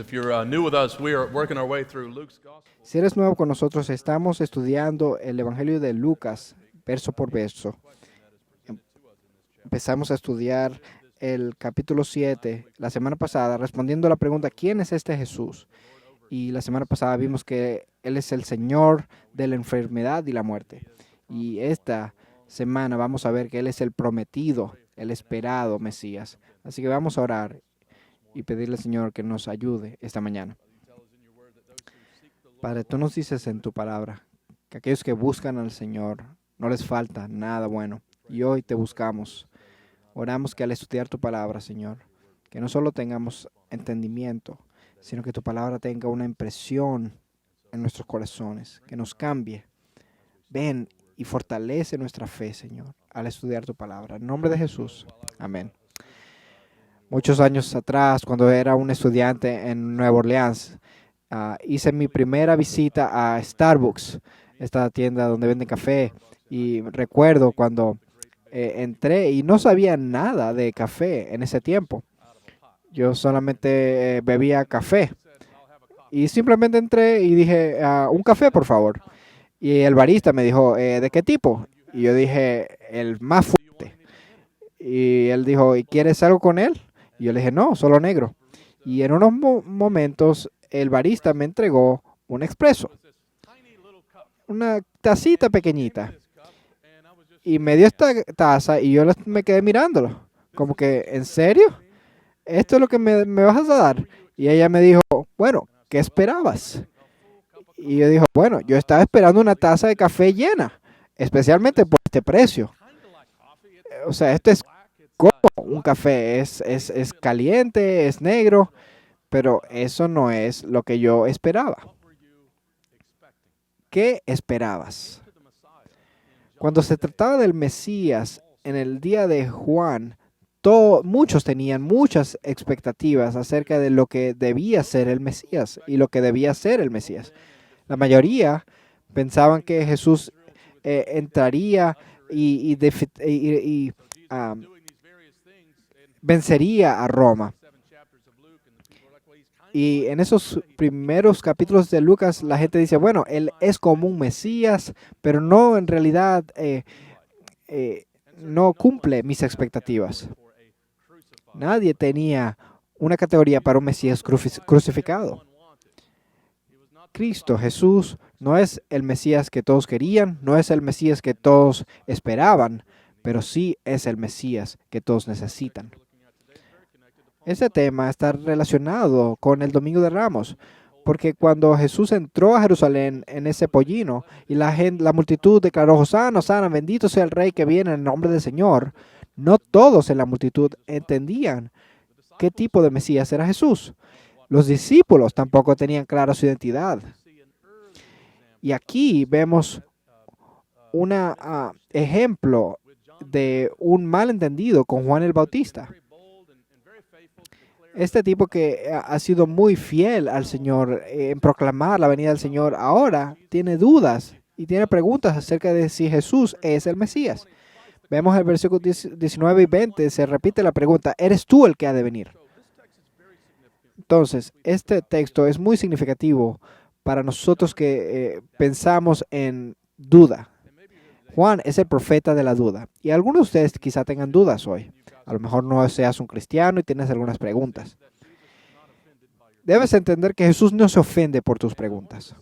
If you're new with us, we are working our way through Luke's Gospel. Si eres nuevo con nosotros, estamos estudiando el Evangelio de Lucas, verso por verso. Empezamos a estudiar el capítulo 7 la semana pasada, respondiendo a la pregunta, ¿quién es este Jesús? Y la semana pasada vimos que Él es el Señor de la enfermedad y la muerte. Y esta semana vamos a ver que Él es el prometido, el esperado Mesías. Así que vamos a orar y pedirle al Señor que nos ayude esta mañana. Padre, tú nos dices en tu palabra que aquellos que buscan al Señor no les falta nada bueno. Y hoy te buscamos. Oramos que al estudiar tu palabra, Señor, que no solo tengamos entendimiento, sino que tu palabra tenga una impresión en nuestros corazones, que nos cambie. Ven y fortalece nuestra fe, Señor, al estudiar tu palabra. En nombre de Jesús. Amén. Muchos años atrás, cuando era un estudiante en Nueva Orleans, hice mi primera visita a Starbucks, esta tienda donde venden café. Y recuerdo cuando entré y no sabía nada de café en ese tiempo. Yo solamente bebía café. Y simplemente entré y dije, un café, por favor. Y el barista me dijo, ¿de qué tipo? Y yo dije, el más fuerte. Y él dijo, ¿y quieres algo con él? Y yo le dije, no, solo negro. Y en unos momentos el barista me entregó un expreso. Una tacita pequeñita. Y me dio esta taza y yo me quedé mirándolo. Como que, ¿en serio? ¿Esto es lo que me vas a dar? Y ella me dijo, bueno, ¿qué esperabas? Y yo dije, bueno, yo estaba esperando una taza de café llena, especialmente por este precio. O sea, esto es como un café, es caliente, es negro, pero eso no es lo que yo esperaba. ¿Qué esperabas? Cuando se trataba del Mesías, en el día de Juan, muchos tenían muchas expectativas acerca de lo que debía ser el Mesías y lo que debía ser el Mesías. La mayoría pensaban que Jesús entraría y vencería a Roma. Y en esos primeros capítulos de Lucas, la gente dice, bueno, él es como un Mesías, pero no en realidad no cumple mis expectativas. Nadie tenía una categoría para un Mesías crucificado. Cristo, Jesús, no es el Mesías que todos querían, no es el Mesías que todos esperaban, pero sí es el Mesías que todos necesitan. Este tema está relacionado con el Domingo de Ramos, porque cuando Jesús entró a Jerusalén en ese pollino y la multitud declaró, Hosana, Hosana, bendito sea el Rey que viene en el nombre del Señor, no todos en la multitud entendían qué tipo de Mesías era Jesús. Los discípulos tampoco tenían clara su identidad. Y aquí vemos un ejemplo de un malentendido con Juan el Bautista. Este tipo que ha sido muy fiel al Señor en proclamar la venida del Señor, ahora tiene dudas y tiene preguntas acerca de si Jesús es el Mesías. Vemos el versículo 19 y 20, se repite la pregunta, ¿eres tú el que ha de venir? Entonces, este texto es muy significativo para nosotros que pensamos en duda. Juan es el profeta de la duda. Y algunos de ustedes quizá tengan dudas hoy. A lo mejor no seas un cristiano y tienes algunas preguntas. Debes entender que Jesús no se ofende por tus preguntas.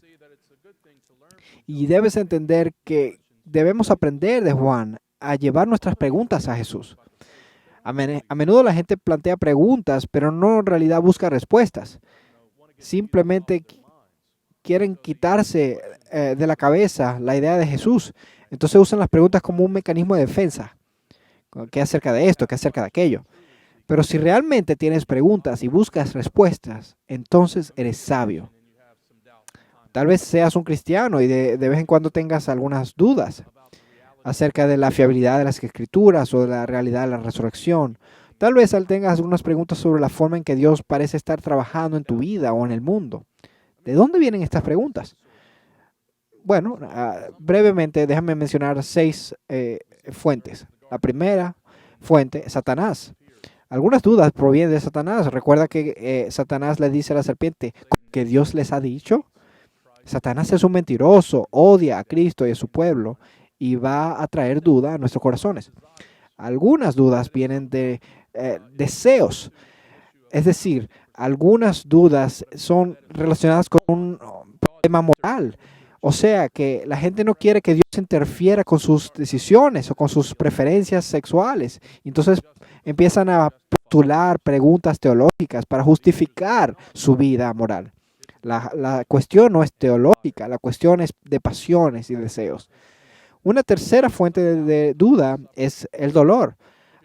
Y debes entender que debemos aprender de Juan a llevar nuestras preguntas a Jesús. A menudo la gente plantea preguntas, pero no en realidad busca respuestas. Simplemente quieren quitarse de la cabeza la idea de Jesús. Entonces usan las preguntas como un mecanismo de defensa. ¿Qué acerca de esto? ¿Qué acerca de aquello? Pero si realmente tienes preguntas y buscas respuestas, entonces eres sabio. Tal vez seas un cristiano y de vez en cuando tengas algunas dudas acerca de la fiabilidad de las Escrituras o de la realidad de la resurrección. Tal vez tengas algunas preguntas sobre la forma en que Dios parece estar trabajando en tu vida o en el mundo. ¿De dónde vienen estas preguntas? Bueno, brevemente déjame mencionar 6 fuentes. La primera fuente es Satanás. Algunas dudas provienen de Satanás. Recuerda que Satanás le dice a la serpiente que Dios les ha dicho. Satanás es un mentiroso, odia a Cristo y a su pueblo y va a traer duda a nuestros corazones. Algunas dudas vienen de deseos, es decir, algunas dudas son relacionadas con un problema moral. O sea, que la gente no quiere que Dios interfiera con sus decisiones o con sus preferencias sexuales. Entonces empiezan a postular preguntas teológicas para justificar su vida moral. La cuestión no es teológica, la cuestión es de pasiones y deseos. Una tercera fuente de duda es el dolor.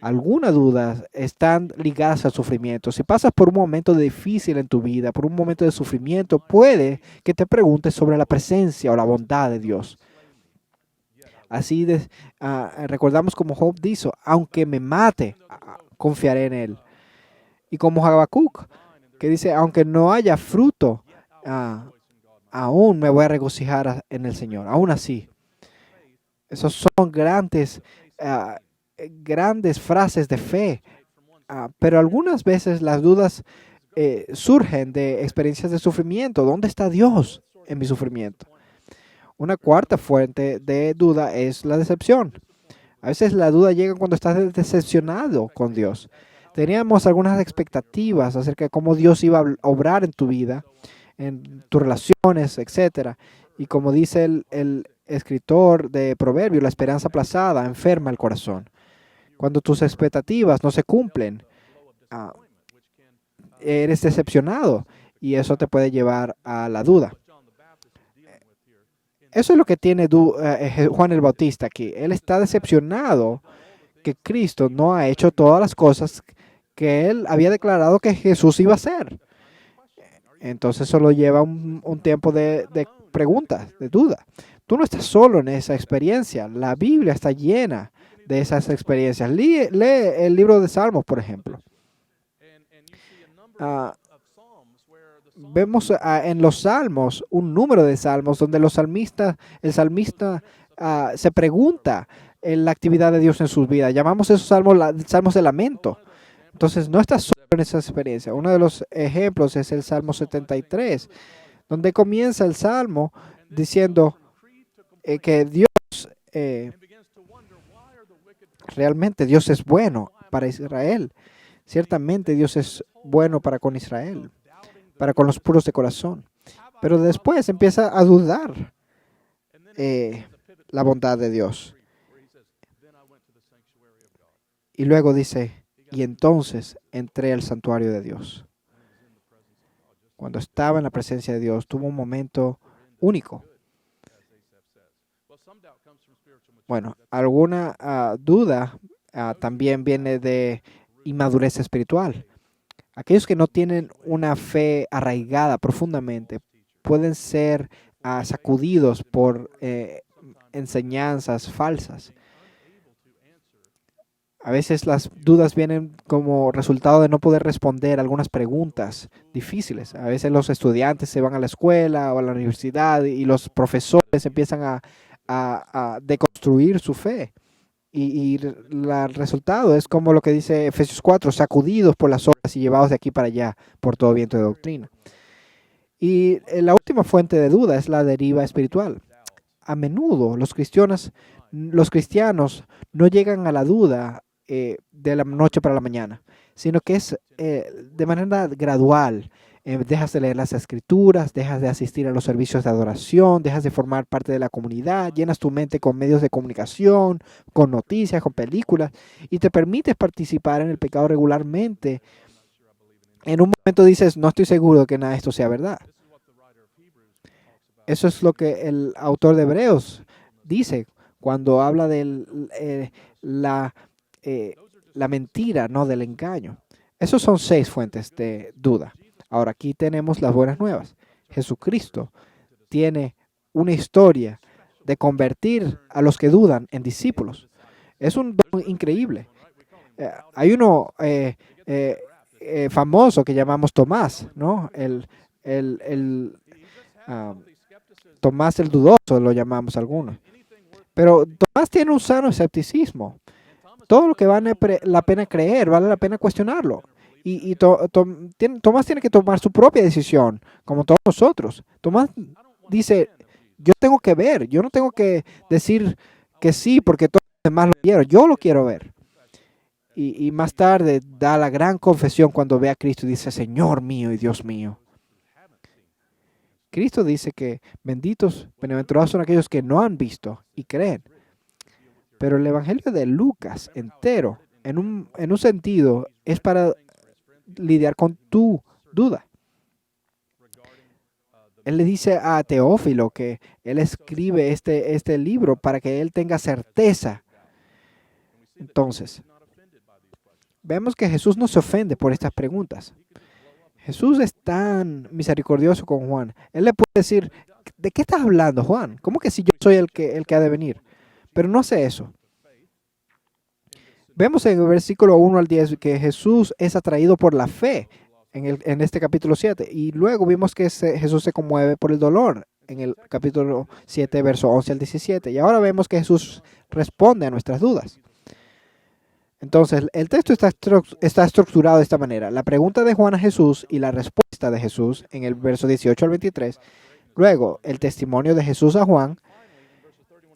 Algunas dudas están ligadas al sufrimiento. Si pasas por un momento difícil en tu vida, por un momento de sufrimiento, puede que te preguntes sobre la presencia o la bondad de Dios. Así recordamos como Job dijo, aunque me mate, confiaré en Él. Y como Habacuc, que dice, aunque no haya fruto, aún me voy a regocijar en el Señor. Aún así. Esos son grandes frases de fe. Pero algunas veces las dudas surgen de experiencias de sufrimiento. ¿Dónde está Dios en mi sufrimiento? Una cuarta fuente de duda es la decepción. A veces la duda llega cuando estás decepcionado con Dios. Teníamos algunas expectativas acerca de cómo Dios iba a obrar en tu vida, en tus relaciones, etcétera. Y como dice el escritor de Proverbios, la esperanza aplazada enferma el corazón. Cuando tus expectativas no se cumplen, eres decepcionado y eso te puede llevar a la duda. Eso es lo que tiene Juan el Bautista aquí. Él está decepcionado que Cristo no ha hecho todas las cosas que él había declarado que Jesús iba a hacer. Entonces eso lo lleva un tiempo de preguntas, de duda. Tú no estás solo en esa experiencia. La Biblia está llena de esas experiencias. Lee el libro de Salmos, por ejemplo. Vemos en los Salmos un número de Salmos donde el salmista se pregunta en la actividad de Dios en sus vidas. Llamamos esos salmos salmos de lamento. Entonces no estás solo en esa experiencia. Uno de los ejemplos es el Salmo 73, donde comienza el Salmo diciendo que Dios, realmente Dios es bueno para Israel. Ciertamente Dios es bueno para con Israel, para con los puros de corazón. Pero después empieza a dudar la bondad de Dios. Y luego dice, y entonces entré al santuario de Dios. Cuando estaba en la presencia de Dios, tuvo un momento único. Bueno, alguna duda también viene de inmadurez espiritual. Aquellos que no tienen una fe arraigada profundamente pueden ser sacudidos por enseñanzas falsas. A veces las dudas vienen como resultado de no poder responder algunas preguntas difíciles. A veces los estudiantes se van a la escuela o a la universidad y los profesores empiezan a deconstruir su fe. Y el resultado es como lo que dice Efesios 4, sacudidos por las olas y llevados de aquí para allá por todo viento de doctrina. Y la última fuente de duda es la deriva espiritual. A menudo los cristianos no llegan a la duda de la noche para la mañana, sino que es de manera gradual. Dejas de leer las escrituras, dejas de asistir a los servicios de adoración, dejas de formar parte de la comunidad, llenas tu mente con medios de comunicación, con noticias, con películas, y te permites participar en el pecado regularmente. En un momento dices, no estoy seguro que nada de esto sea verdad. Eso es lo que el autor de Hebreos dice cuando habla de la mentira, no del engaño. Esos son 6 fuentes de duda. Ahora aquí tenemos las buenas nuevas. Jesucristo tiene una historia de convertir a los que dudan en discípulos. Es un don increíble. Hay uno famoso que llamamos Tomás, ¿no? Tomás el dudoso lo llamamos algunos. Pero Tomás tiene un sano escepticismo. todo lo que vale la pena creer, vale la pena cuestionarlo. Y Tomás tiene que tomar su propia decisión, como todos nosotros. Tomás dice, yo tengo que ver, yo no tengo que decir que sí porque todos los demás lo quiero, yo lo quiero ver. Y más tarde da la gran confesión cuando ve a Cristo y dice, Señor mío y Dios mío. Cristo dice que benditos, bienaventurados son aquellos que no han visto y creen. Pero el Evangelio de Lucas entero, en un sentido, es para lidiar con tu duda. Él le dice a Teófilo que él escribe este libro para que él tenga certeza. Entonces, vemos que Jesús no se ofende por estas preguntas. Jesús es tan misericordioso con Juan. Él le puede decir, ¿de qué estás hablando, Juan? ¿Cómo que si yo soy el que ha de venir? Pero no hace eso. Vemos en el versículo 1 al 10 que Jesús es atraído por la fe en este capítulo 7. Y luego vimos que Jesús se conmueve por el dolor en el capítulo 7, verso 11 al 17. Y ahora vemos que Jesús responde a nuestras dudas. Entonces, el texto está estructurado de esta manera. La pregunta de Juan a Jesús y la respuesta de Jesús en el verso 18 al 23. Luego, el testimonio de Jesús a Juan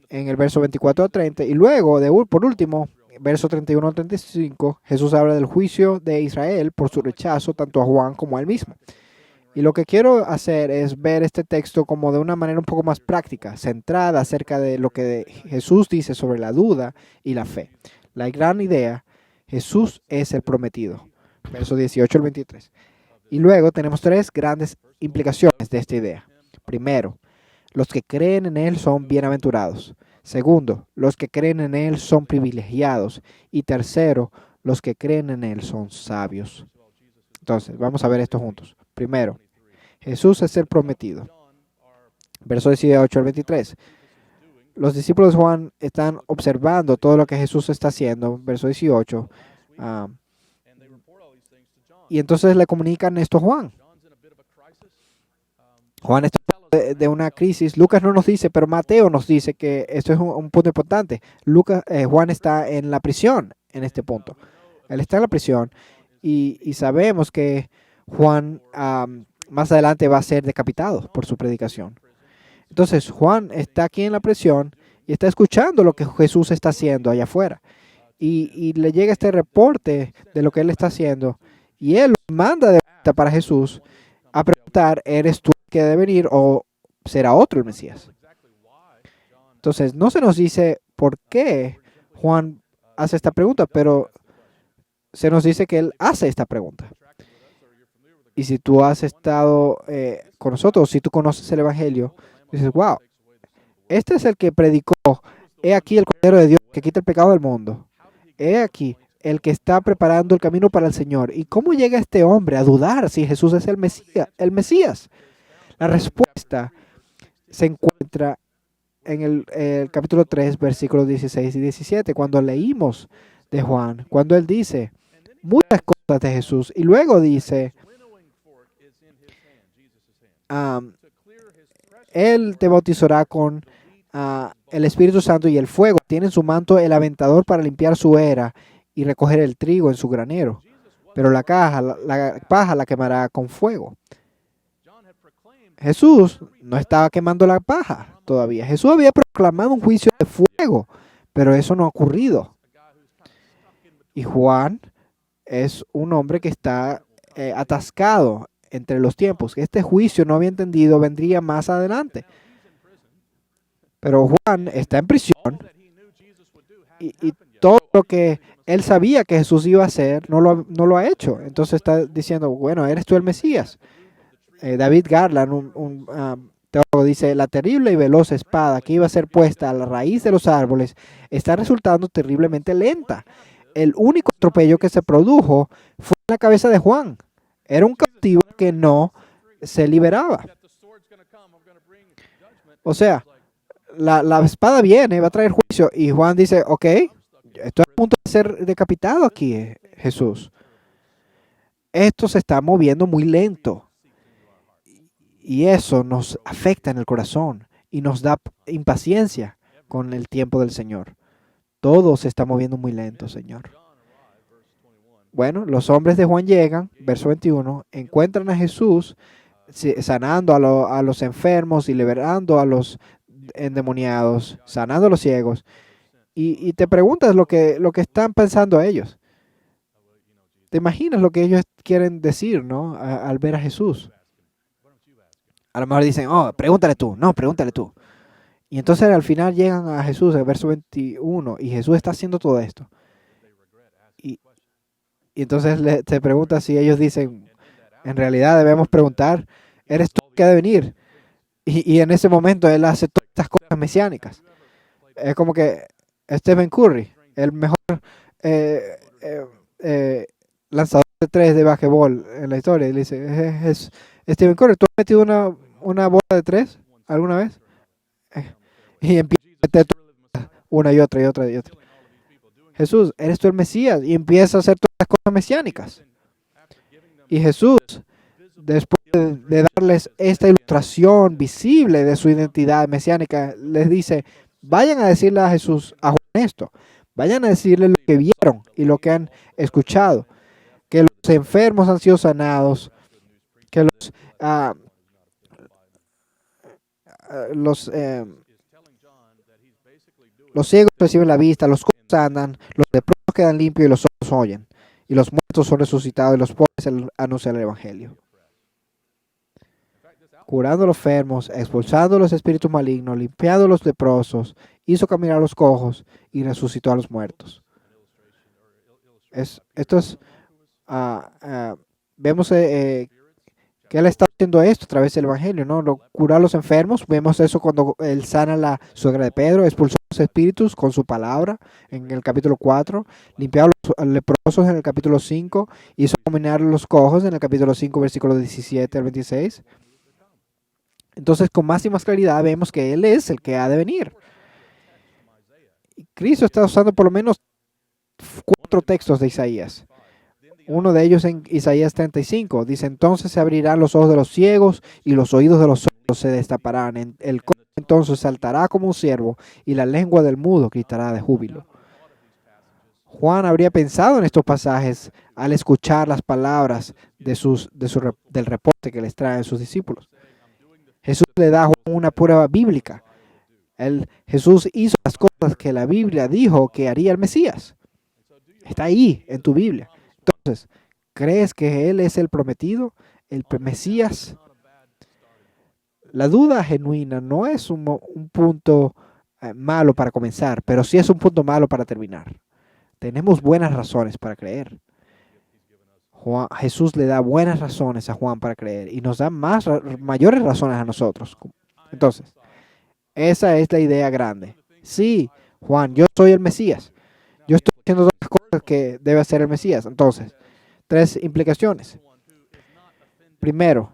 en el verso 24 al 30. Y luego, por último, verso 31 al 35, Jesús habla del juicio de Israel por su rechazo tanto a Juan como a él mismo. Y lo que quiero hacer es ver este texto como de una manera un poco más práctica, centrada acerca de lo que Jesús dice sobre la duda y la fe. La gran idea, Jesús es el prometido. Verso 18 al 23. Y luego tenemos tres grandes implicaciones de esta idea. Primero, los que creen en Él son bienaventurados. Segundo, los que creen en Él son privilegiados. Y tercero, los que creen en Él son sabios. Entonces, vamos a ver esto juntos. Primero, Jesús es el prometido. Verso 18 al 23. Los discípulos de Juan están observando todo lo que Jesús está haciendo, verso 18, y entonces le comunican esto a Juan. Juan está de una crisis. Lucas no nos dice, pero Mateo nos dice que esto es un punto importante. Juan está en la prisión en este punto. Él está en la prisión y sabemos que Juan más adelante va a ser decapitado por su predicación. Entonces, Juan está aquí en la prisión y está escuchando lo que Jesús está haciendo allá afuera. Y le llega este reporte de lo que él está haciendo. Y él manda de vuelta para Jesús a preguntar, ¿eres tú el que debe venir o será otro el Mesías? Entonces, no se nos dice por qué Juan hace esta pregunta, pero se nos dice que él hace esta pregunta. Y si tú has estado con nosotros, si tú conoces el Evangelio, dices, wow, este es el que predicó, he aquí el Cordero de Dios que quita el pecado del mundo. He aquí el que está preparando el camino para el Señor. ¿Y cómo llega este hombre a dudar si Jesús es el Mesías? La respuesta se encuentra en el capítulo 3, versículos 16 y 17, cuando leímos de Juan, cuando él dice muchas cosas de Jesús y luego dice, Él te bautizará con el Espíritu Santo y el fuego. Tiene en su manto el aventador para limpiar su era y recoger el trigo en su granero. Pero la paja la quemará con fuego. Jesús no estaba quemando la paja todavía. Jesús había proclamado un juicio de fuego, pero eso no ha ocurrido. Y Juan es un hombre que está atascado entre los tiempos. Este juicio no había entendido, vendría más adelante. Pero Juan está en prisión y todo lo que él sabía que Jesús iba a hacer no lo ha hecho. Entonces está diciendo, bueno, ¿eres tú el Mesías? David Garland, un teólogo, dice, la terrible y veloz espada que iba a ser puesta a la raíz de los árboles está resultando terriblemente lenta. El único atropello que se produjo fue en la cabeza de Juan. Era un cautivo que no se liberaba. O sea, la espada viene, va a traer juicio. Y Juan dice, ok, estoy a punto de ser decapitado aquí, Jesús. Esto se está moviendo muy lento. Y eso nos afecta en el corazón y nos da impaciencia con el tiempo del Señor. Todo se está moviendo muy lento, Señor. Bueno, los hombres de Juan llegan, verso 21, encuentran a Jesús sanando a los enfermos y liberando a los endemoniados, sanando a los ciegos. Y te preguntas lo que están pensando ellos. ¿Te imaginas lo que ellos quieren decir, ¿no? Al ver a Jesús. A lo mejor dicen, oh, pregúntale tú. No, pregúntale tú. Y entonces al final llegan a Jesús, el verso 21, y Jesús está haciendo todo esto. Y, y entonces te pregunta si ellos dicen, en realidad debemos preguntar, ¿eres tú el que ha de venir? Y en ese momento él hace todas estas cosas mesiánicas. Es como que Stephen Curry, el mejor eh, eh, eh, lanzador de tres de basquetbol en la historia, y le dice, Stephen Curry, ¿tú has metido una bola de tres alguna vez? Y empieza a meter una y otra y otra y otra. Jesús, ¿eres tú el Mesías? Y empieza a hacer todas las cosas mesiánicas. Y Jesús, después de darles esta ilustración visible de su identidad mesiánica, les dice, vayan a decirle a Jesús, a Juan esto, vayan a decirle lo que vieron y lo que han escuchado, que los enfermos han sido sanados, que los ciegos reciben la vista, los cojos andan, los leprosos quedan limpios y los sordos oyen, y los muertos son resucitados y los pobres anuncian el Evangelio. Curando a los enfermos, expulsando a los espíritus malignos, limpiando a los leprosos, hizo caminar a los cojos y resucitó a los muertos. Vemos que él está haciendo esto a través del Evangelio, ¿no? Curar a los enfermos, vemos eso cuando él sana a la suegra de Pedro, expulsó a los espíritus con su palabra en el capítulo 4, limpió a los leprosos en el capítulo 5, hizo caminar a los cojos en el capítulo 5, versículos 17 al 26. Entonces, con más y más claridad, vemos que Él es el que ha de venir. Y Cristo está usando por lo menos 4 textos de Isaías. Uno de ellos en Isaías 35. Dice, entonces se abrirán los ojos de los ciegos y los oídos de los sordos se destaparán. El cojo entonces saltará como un ciervo y la lengua del mudo gritará de júbilo. Juan habría pensado en estos pasajes al escuchar las palabras del reporte que les traen sus discípulos. Jesús le da a Juan una prueba bíblica. Jesús hizo las cosas que la Biblia dijo que haría el Mesías. Está ahí en tu Biblia. Entonces, ¿crees que Él es el prometido, el Mesías? La duda genuina no es un punto malo para comenzar, pero sí es un punto malo para terminar. Tenemos buenas razones para creer. Jesús le da buenas razones a Juan para creer y nos da mayores razones a nosotros. Entonces, esa es la idea grande. Sí, Juan, yo soy el Mesías. Yo estoy haciendo todas las cosas que debe hacer el Mesías. Entonces, 3 implicaciones. Primero,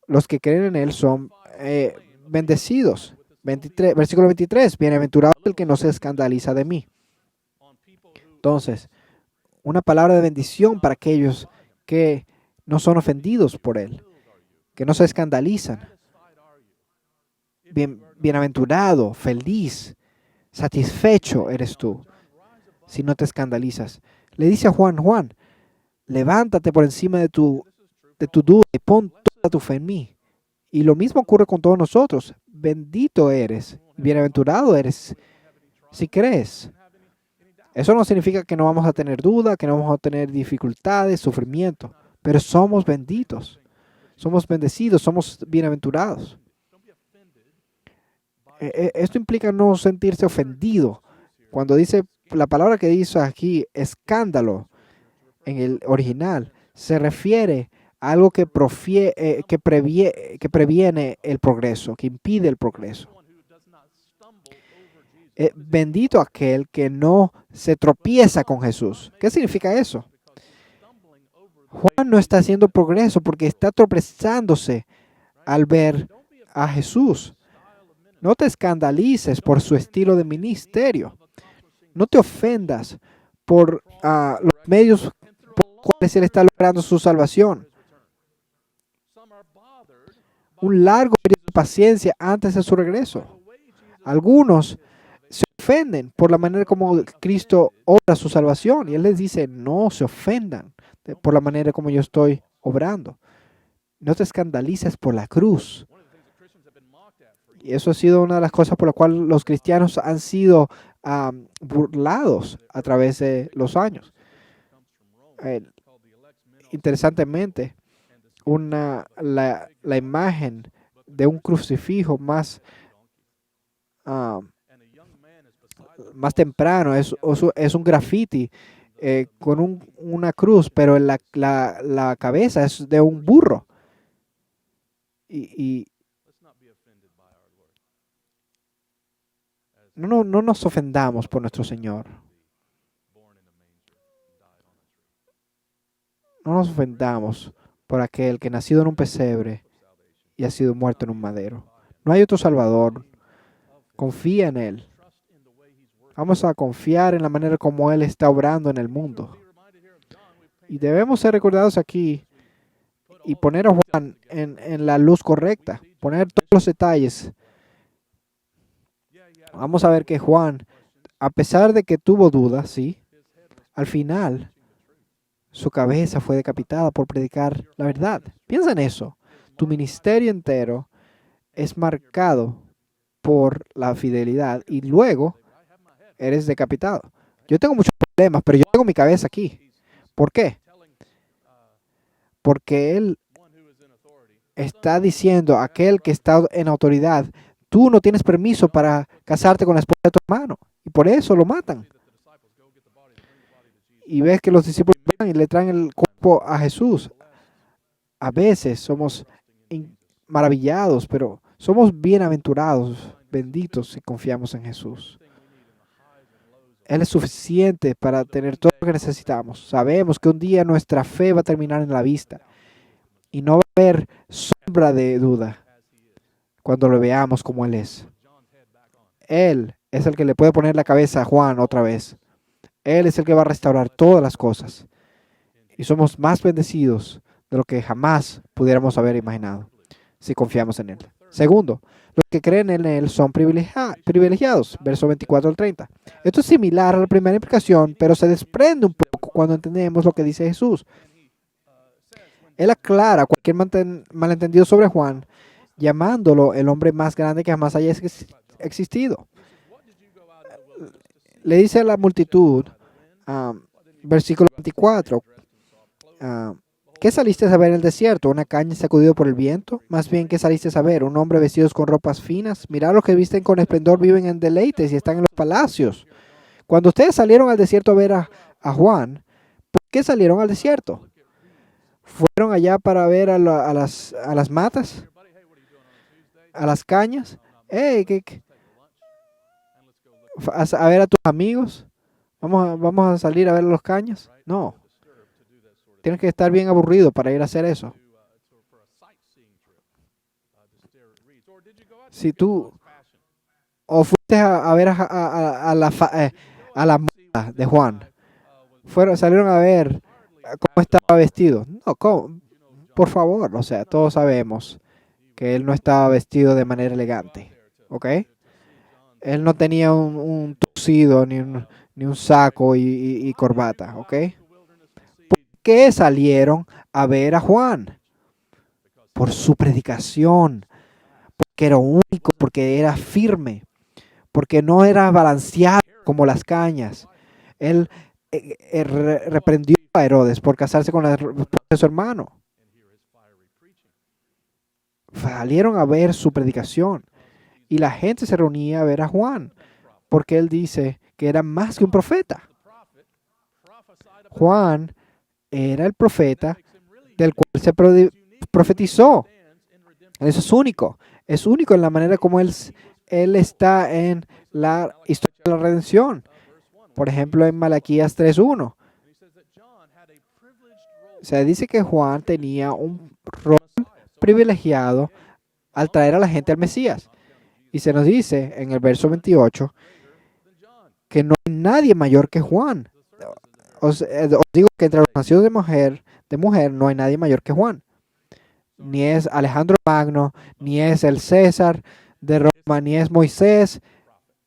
los que creen en Él son bendecidos. Versículo 23, bienaventurado el que no se escandaliza de mí. Entonces, una palabra de bendición para aquellos que no son ofendidos por Él, que no se escandalizan. Bienaventurado, feliz, satisfecho eres tú si no te escandalizas. Le dice a Juan, Juan, levántate por encima de tu duda y pon toda tu fe en mí. Y lo mismo ocurre con todos nosotros. Bendito eres, bienaventurado eres si crees. Eso no significa que no vamos a tener duda, que no vamos a tener dificultades, sufrimiento, pero somos benditos, somos bendecidos, somos bienaventurados. Esto implica no sentirse ofendido. Cuando dice la palabra que dice aquí, escándalo, en el original, se refiere a algo que previene el progreso, que impide el progreso. Bendito aquel que no se tropieza con Jesús. ¿Qué significa eso? Juan no está haciendo progreso porque está tropezándose al ver a Jesús. No te escandalices por su estilo de ministerio. No te ofendas por los medios por los cuales Él está logrando su salvación. Un largo periodo de paciencia antes de su regreso. Algunos se ofenden por la manera como Cristo obra su salvación. Y Él les dice, no se ofendan por la manera como yo estoy obrando. No te escandalices por la cruz. Y eso ha sido una de las cosas por las cuales los cristianos han sido burlados a través de los años. Interesantemente, la imagen de un crucifijo más temprano es un graffiti con una cruz, pero la cabeza es de un burro. Y no nos ofendamos por nuestro Señor. No nos ofendamos por aquel que nacido en un pesebre y ha sido muerto en un madero. No hay otro Salvador. Confía en Él. Vamos a confiar en la manera como Él está obrando en el mundo. Y debemos ser recordados aquí y poner a Juan en la luz correcta. Poner todos los detalles. Vamos a ver que Juan, a pesar de que tuvo dudas, sí, al final su cabeza fue decapitada por predicar la verdad. Piensa en eso. Tu ministerio entero es marcado por la fidelidad y luego eres decapitado. Yo tengo muchos problemas, pero yo tengo mi cabeza aquí. ¿Por qué? Porque Él está diciendo a aquel que está en autoridad, tú no tienes permiso para casarte con la esposa de tu hermano. Y por eso lo matan. Y ves que los discípulos van y le traen el cuerpo a Jesús. A veces somos maravillados, pero somos bienaventurados, benditos si confiamos en Jesús. Él es suficiente para tener todo lo que necesitamos. Sabemos que un día nuestra fe va a terminar en la vista y no va a haber sombra de duda cuando lo veamos como Él es. Él es el que le puede poner la cabeza a Juan otra vez. Él es el que va a restaurar todas las cosas. Y somos más bendecidos de lo que jamás pudiéramos haber imaginado si confiamos en Él. Segundo, los que creen en Él son privilegiados. Verso 24 al 30. Esto es similar a la primera implicación, pero se desprende un poco cuando entendemos lo que dice Jesús. Él aclara cualquier malentendido sobre Juan, llamándolo el hombre más grande que jamás haya existido. Le dice a la multitud, versículo 24, ¿qué saliste a ver en el desierto? ¿Una caña sacudida por el viento? Más bien, ¿qué saliste a ver? ¿Un hombre vestido con ropas finas? Mirad, los que visten con esplendor viven en deleites y están en los palacios. Cuando ustedes salieron al desierto a ver a Juan, ¿por qué salieron al desierto? ¿Fueron allá para ver a las matas? ¿A las cañas? ¿A ver a tus amigos? ¿Vamos a salir a ver los cañas? No. Tienes que estar bien aburrido para ir a hacer eso. Si tú o fuiste a ver a la moda de Juan, salieron a ver cómo estaba vestido. No, ¿cómo? Por favor, o sea, todos sabemos que él no estaba vestido de manera elegante, ¿ok? Él no tenía un tuxido ni un saco y corbata, ¿ok? ¿Por qué salieron a ver a Juan? Por su predicación, porque era único, porque era firme, porque no era balanceado como las cañas. Él reprendió a Herodes por casarse con la esposa de su hermano. Salieron a ver su predicación y la gente se reunía a ver a Juan, porque él dice que era más que un profeta. Juan era el profeta del cual se profetizó. Eso es único. Es único en la manera como él está en la historia de la redención. Por ejemplo, en Malaquías 3:1. Se dice que Juan tenía un rol privilegiado al traer a la gente al Mesías. Y se nos dice en el verso 28 que no hay nadie mayor que Juan. Os digo que entre los nacidos de mujer no hay nadie mayor que Juan. Ni es Alejandro Magno, ni es el César de Roma, ni es Moisés.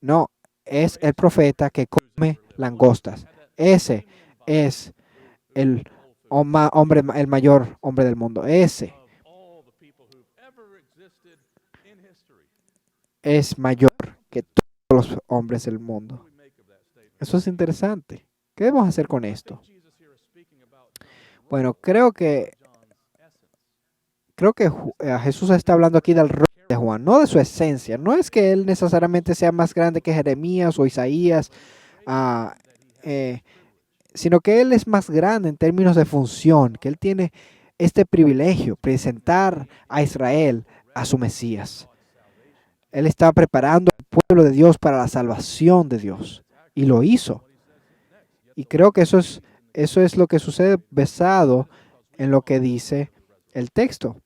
No, es el profeta que come langostas. Ese es el hombre, el mayor hombre del mundo. Ese es mayor que todos los hombres del mundo. Eso es interesante. ¿Qué debemos hacer con esto? Bueno, Jesús está hablando aquí del rol de Juan, no de su esencia. No es que él necesariamente sea más grande que Jeremías o Isaías, ah, sino que él es más grande en términos de función, que él tiene este privilegio, presentar a Israel a su Mesías. Él estaba preparando al pueblo de Dios para la salvación de Dios y lo hizo. Y creo que eso es lo que sucede basado en lo que dice el texto.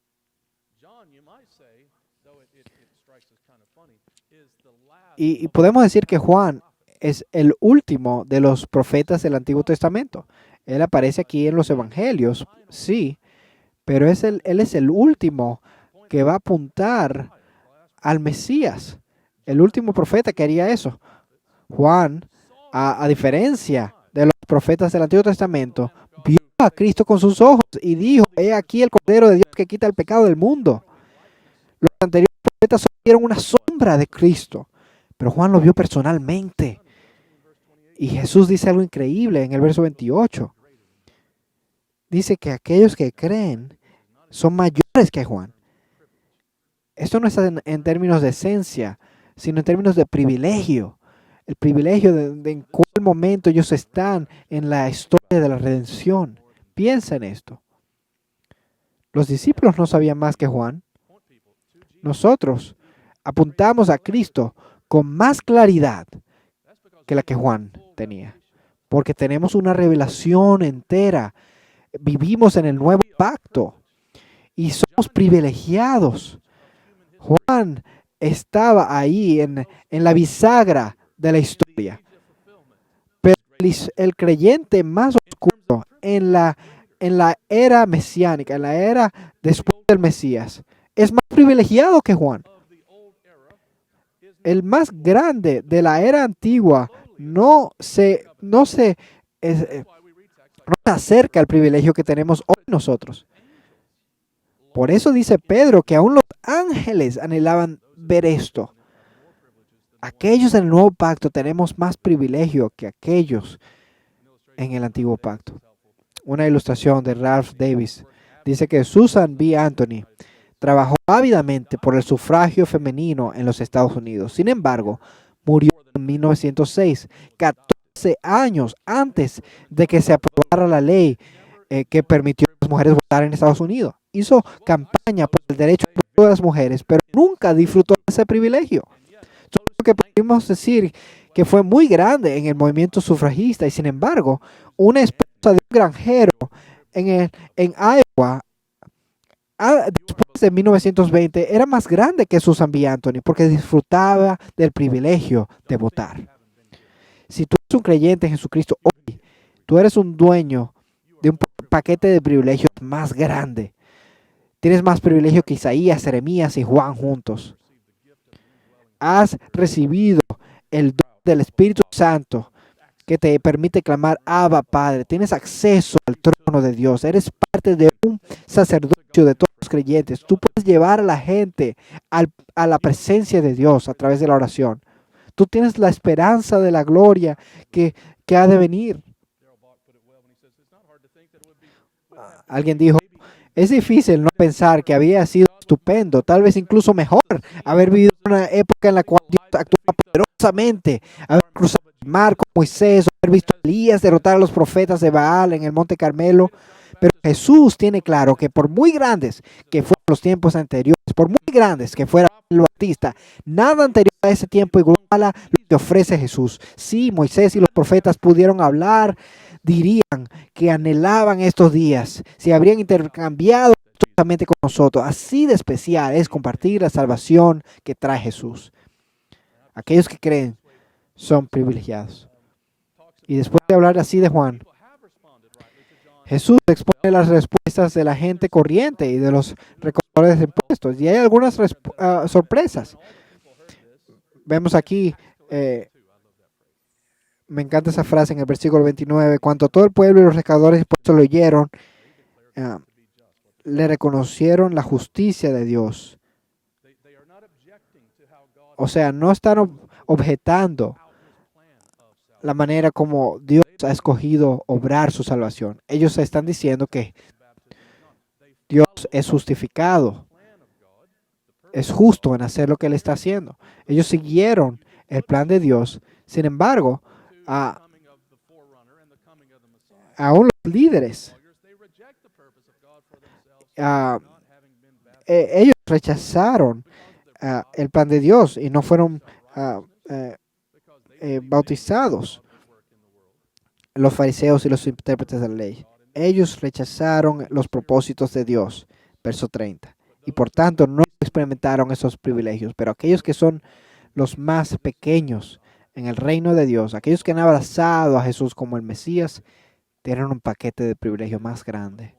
Y podemos decir que Juan es el último de los profetas del Antiguo Testamento. Él aparece aquí en los Evangelios, sí, pero él es el último que va a apuntar al Mesías, el último profeta que haría eso. Juan, a diferencia de los profetas del Antiguo Testamento, vio a Cristo con sus ojos y dijo: he aquí el Cordero de Dios que quita el pecado del mundo. Los anteriores profetas solo vieron una sombra de Cristo, pero Juan lo vio personalmente. Y Jesús dice algo increíble en el verso 28. Dice que aquellos que creen son mayores que Juan. Esto no está en términos de esencia, sino en términos de privilegio. El privilegio de en cuál momento ellos están en la historia de la redención. Piensa en esto. Los discípulos no sabían más que Juan. Nosotros apuntamos a Cristo con más claridad que la que Juan tenía, porque tenemos una revelación entera. Vivimos en el nuevo pacto y somos privilegiados. Juan estaba ahí en la bisagra de la historia, pero el creyente más oscuro en la era mesiánica, en la era después del Mesías, es más privilegiado que Juan. El más grande de la era antigua no se acerca al privilegio que tenemos hoy nosotros. Por eso dice Pedro que aún los ángeles anhelaban ver esto. Aquellos en el nuevo pacto tenemos más privilegio que aquellos en el antiguo pacto. Una ilustración de Ralph Davis dice que Susan B. Anthony trabajó ávidamente por el sufragio femenino en los Estados Unidos. Sin embargo, murió en 1906, 14 años antes de que se aprobara la ley que permitió a las mujeres votar en Estados Unidos. Hizo campaña por el derecho de todas las mujeres, pero nunca disfrutó de ese privilegio. Solo que podemos decir que fue muy grande en el movimiento sufragista y, sin embargo, una esposa de un granjero en Iowa, después de 1920, era más grande que Susan B. Anthony porque disfrutaba del privilegio de votar. Si tú eres un creyente en Jesucristo hoy, tú eres un dueño de un paquete de privilegios más grande. Tienes más privilegio que Isaías, Jeremías y Juan juntos. Has recibido el don del Espíritu Santo que te permite clamar: Abba, Padre. Tienes acceso al trono de Dios. Eres parte de un sacerdocio de todos los creyentes. Tú puedes llevar a la gente a la presencia de Dios a través de la oración. Tú tienes la esperanza de la gloria que ha de venir. Alguien dijo: es difícil no pensar que había sido estupendo, tal vez incluso mejor, haber vivido una época en la cual Dios actuaba poderosamente, haber cruzado el mar con Moisés, haber visto a Elías derrotar a los profetas de Baal en el Monte Carmelo. Pero Jesús tiene claro que por muy grandes que fueran los tiempos anteriores, por muy grandes que fuera el Bautista, nada anterior a ese tiempo iguala lo que ofrece Jesús. Sí, Moisés y los profetas pudieron hablar, dirían que anhelaban estos días, si habrían intercambiado totalmente con nosotros. Así de especial es compartir la salvación que trae Jesús. Aquellos que creen son privilegiados. Y después de hablar así de Juan, Jesús expone las respuestas de la gente corriente y de los recaudadores de impuestos. Y hay algunas sorpresas. Vemos aquí Me encanta esa frase en el versículo 29. Cuando todo el pueblo y los recaudadores impuestos lo oyeron, ah, le reconocieron la justicia de Dios. O sea, no están objetando la manera como Dios ha escogido obrar su salvación. Ellos están diciendo que Dios es justificado, es justo en hacer lo que Él está haciendo. Ellos siguieron el plan de Dios. Sin embargo, aún los líderes, ah, ellos rechazaron el plan de Dios y no fueron ah, eh, bautizados. Los fariseos y los intérpretes de la ley. Ellos rechazaron los propósitos de Dios. Verso 30. Y por tanto no experimentaron esos privilegios. Pero aquellos que son los más pequeños en el reino de Dios, aquellos que han abrazado a Jesús como el Mesías, tienen un paquete de privilegio más grande.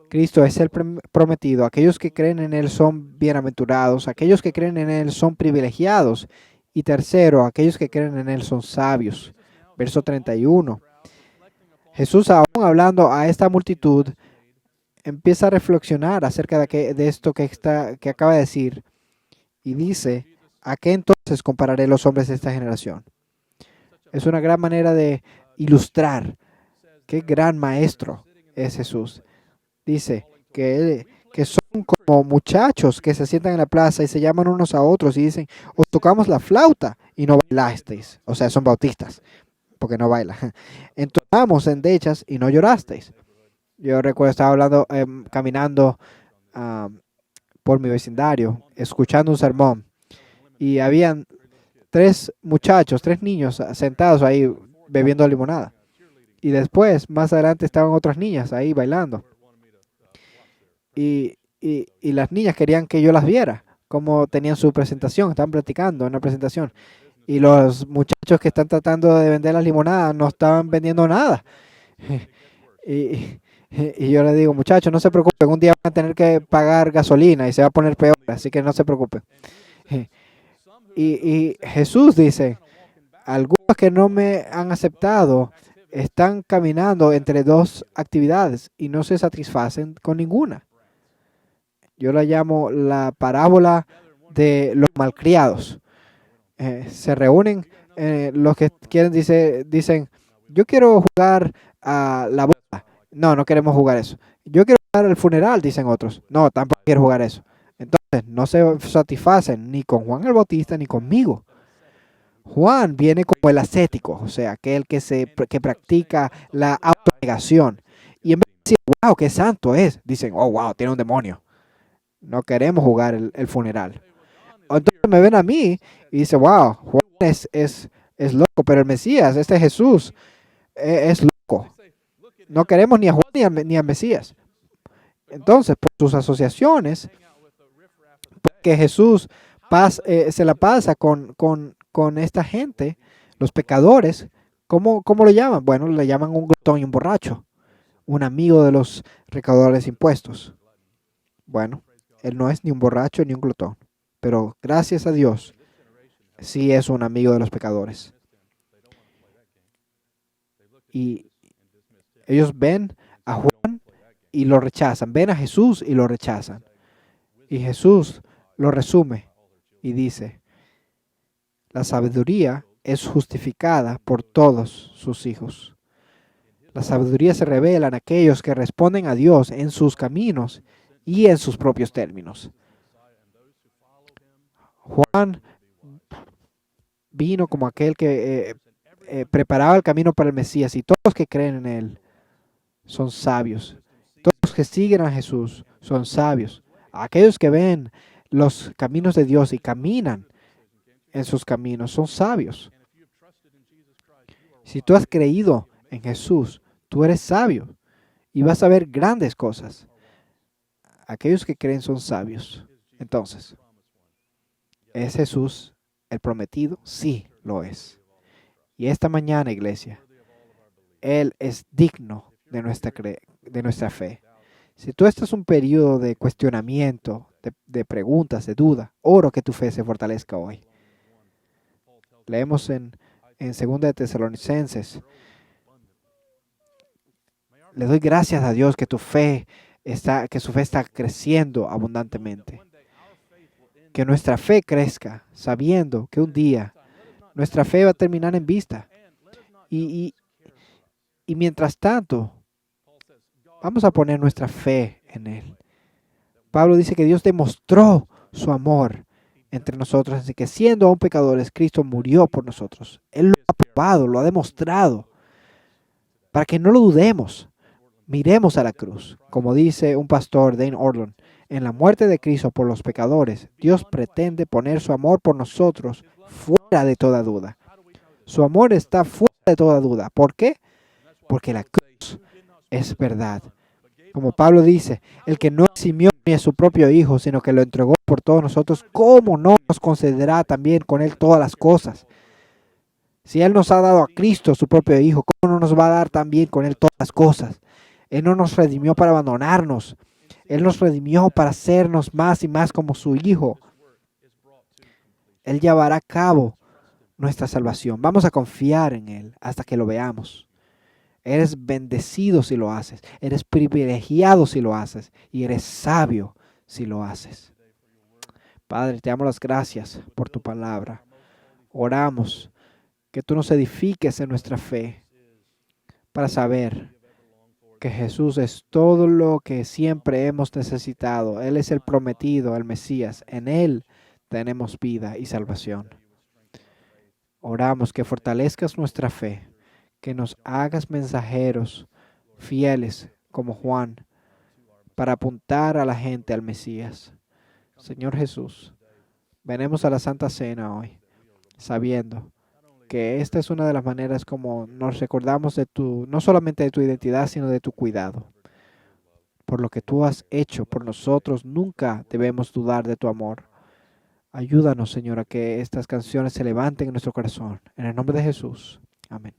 Cristo es el prometido. Aquellos que creen en Él son bienaventurados. Aquellos que creen en Él son privilegiados. Y tercero, aquellos que creen en Él son sabios. Verso 31. Jesús, aún hablando a esta multitud, empieza a reflexionar acerca de esto que acaba de decir. Y dice, ¿a qué entonces compararé los hombres de esta generación? Es una gran manera de ilustrar qué gran maestro es Jesús. Dice que son como muchachos que se sientan en la plaza y se llaman unos a otros y dicen, os tocamos la flauta y no bailasteis. O sea, son bautistas, porque no bailan. Entonamos endechas y no llorasteis. Yo recuerdo, estaba hablando, caminando por mi vecindario, escuchando un sermón. Y habían tres niños sentados ahí bebiendo limonada. Y después, más adelante, estaban otras niñas ahí bailando. Y las niñas querían que yo las viera, cómo tenían su presentación, estaban platicando en la presentación. Y los muchachos que están tratando de vender las limonadas no estaban vendiendo nada. Y yo les digo, muchachos, no se preocupen, un día van a tener que pagar gasolina y se va a poner peor, así que no se preocupen. Y Jesús dice, algunos que no me han aceptado están caminando entre dos actividades y no se satisfacen con ninguna. Yo la llamo la parábola de los malcriados. Se reúnen, los que quieren dicen, yo quiero jugar a la boda. No, no queremos jugar eso. Yo quiero jugar al funeral, dicen otros. No, tampoco quiero jugar eso. Entonces, no se satisfacen ni con Juan el Bautista ni conmigo. Juan viene como el ascético, o sea, aquel que practica la autonegación. Y en vez de decir, wow, qué santo es, dicen, oh, wow, tiene un demonio. No queremos jugar el funeral. Entonces me ven a mí y dicen, wow, Juan es loco, pero el Mesías, este Jesús, es loco. No queremos ni a Juan ni a Mesías. Entonces, por sus asociaciones, porque Jesús se la pasa con esta gente, los pecadores, ¿cómo lo llaman? Bueno, le llaman un glotón y un borracho, un amigo de los recaudadores de impuestos. Bueno, él no es ni un borracho ni un glotón, pero gracias a Dios, sí es un amigo de los pecadores. Y ellos ven a Juan y lo rechazan, ven a Jesús y lo rechazan. Y Jesús lo resume y dice, la sabiduría es justificada por todos sus hijos. La sabiduría se revela en aquellos que responden a Dios en sus caminos y en sus propios términos. Juan vino como aquel que preparaba el camino para el Mesías, y todos los que creen en Él son sabios. Todos los que siguen a Jesús son sabios. Aquellos que ven los caminos de Dios y caminan en sus caminos son sabios. Si tú has creído en Jesús, tú eres sabio y vas a ver grandes cosas. Aquellos que creen son sabios. Entonces, ¿es Jesús el prometido? Sí, lo es. Y esta mañana, iglesia, Él es digno de nuestra fe. Si tú estás en un periodo de cuestionamiento, de preguntas, de duda, oro que tu fe se fortalezca hoy. Leemos en en 2 de Tesalonicenses. Le doy gracias a Dios que su fe está creciendo abundantemente. Que nuestra fe crezca, sabiendo que un día nuestra fe va a terminar en vista. Y mientras tanto, vamos a poner nuestra fe en Él. Pablo dice que Dios demostró su amor entre nosotros, así que siendo aún pecadores, Cristo murió por nosotros. Él lo ha probado, lo ha demostrado, para que no lo dudemos. Miremos a la cruz. Como dice un pastor, Dane Ortlund, en la muerte de Cristo por los pecadores, Dios pretende poner su amor por nosotros fuera de toda duda. Su amor está fuera de toda duda. ¿Por qué? Porque la cruz es verdad. Como Pablo dice, el que no eximió ni a su propio Hijo, sino que lo entregó por todos nosotros, ¿cómo no nos concederá también con Él todas las cosas? Si Él nos ha dado a Cristo, su propio Hijo, ¿cómo no nos va a dar también con Él todas las cosas? Él no nos redimió para abandonarnos. Él nos redimió para hacernos más y más como su Hijo. Él llevará a cabo nuestra salvación. Vamos a confiar en Él hasta que lo veamos. Eres bendecido si lo haces. Eres privilegiado si lo haces. Y eres sabio si lo haces. Padre, te damos las gracias por tu palabra. Oramos que tú nos edifiques en nuestra fe para saber que Jesús es todo lo que siempre hemos necesitado. Él es el prometido, el Mesías. En Él tenemos vida y salvación. Oramos que fortalezcas nuestra fe, que nos hagas mensajeros fieles como Juan para apuntar a la gente al Mesías. Señor Jesús, venimos a la Santa Cena hoy, sabiendo que esta es una de las maneras como nos recordamos de no solamente de tu identidad, sino de tu cuidado. Por lo que tú has hecho por nosotros, nunca debemos dudar de tu amor. Ayúdanos, Señor, a que estas canciones se levanten en nuestro corazón. En el nombre de Jesús. Amén.